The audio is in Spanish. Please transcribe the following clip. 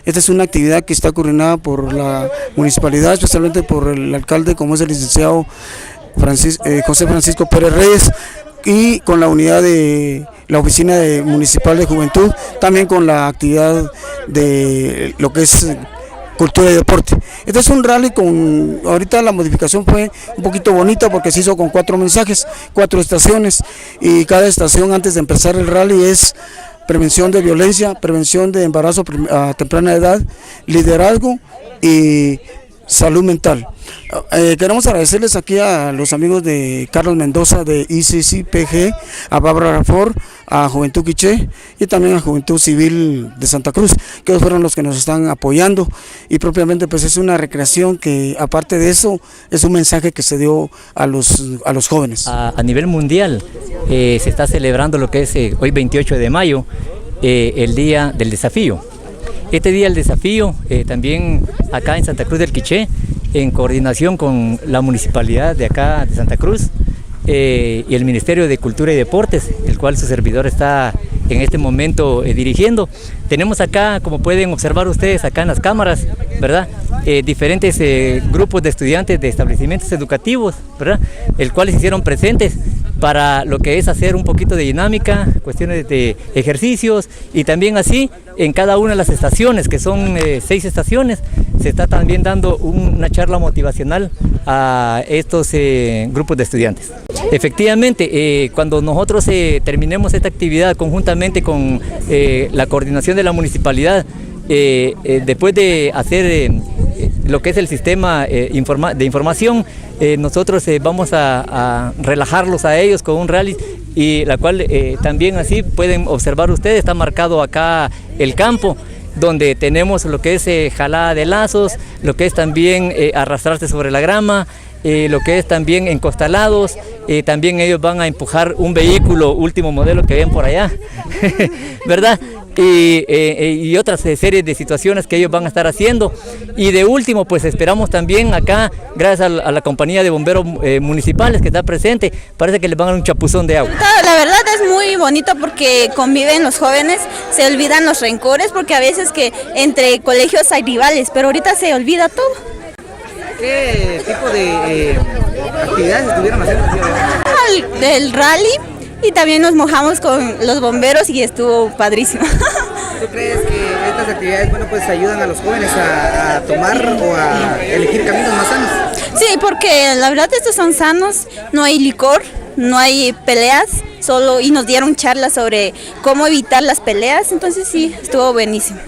Esta es una actividad que está coordinada por la municipalidad, especialmente por el alcalde, como es el licenciado José Francisco Pérez Reyes, y con la unidad de la Oficina Municipal de Juventud, también con la actividad de lo que es cultura y deporte. Este es un rally ahorita la modificación fue un poquito bonita porque se hizo con 4 mensajes, 4 estaciones, y cada estación antes de empezar el rally es prevención de violencia, prevención de embarazo a temprana edad, liderazgo y salud mental. Queremos agradecerles aquí a los amigos de Carlos Mendoza de ICCPG, a Bárbara Ford, a Juventud Quiché y también a Juventud Civil de Santa Cruz, que fueron los que nos están apoyando, y propiamente pues es una recreación que, aparte de eso, es un mensaje que se dio a los jóvenes. A nivel mundial se está celebrando lo que es hoy 28 de mayo, el Día del Desafío. Este Día del Desafío también acá en Santa Cruz del Quiché, en coordinación con la municipalidad de acá de Santa Cruz y el Ministerio de Cultura y Deportes, el cual su servidor está en este momento dirigiendo. Tenemos acá, como pueden observar ustedes acá en las cámaras, ¿verdad? Diferentes grupos de estudiantes de establecimientos educativos, ¿verdad? El cual se hicieron presentes para lo que es hacer un poquito de dinámica, cuestiones de ejercicios, y también así en cada una de las estaciones, que son 6 estaciones, se está también dando una charla motivacional a estos grupos de estudiantes. Efectivamente, cuando nosotros terminemos esta actividad conjuntamente con la coordinación de la municipalidad, después de hacer lo que es el sistema de información, nosotros vamos a relajarlos a ellos con un rally, y la cual también así pueden observar ustedes, está marcado acá el campo, donde tenemos lo que es jalada de lazos, lo que es también arrastrarse sobre la grama, lo que es también encostalados, también ellos van a empujar un vehículo último modelo que ven por allá, ¿verdad? Y otras series de situaciones que ellos van a estar haciendo. Y de último, pues esperamos también acá, gracias a la compañía de bomberos municipales que está presente, parece que les van a dar un chapuzón de agua. La verdad es muy bonito porque conviven los jóvenes, se olvidan los rencores, porque a veces que entre colegios hay rivales, pero ahorita se olvida todo. ¿Qué tipo de actividades estuvieron haciendo? Del rally, y también nos mojamos con los bomberos y estuvo padrísimo. ¿Tú crees que estas actividades, bueno, pues ayudan a los jóvenes a tomar o a elegir caminos más sanos? Sí, porque la verdad estos son sanos, no hay licor, no hay peleas, y nos dieron charlas sobre cómo evitar las peleas, entonces sí, estuvo buenísimo.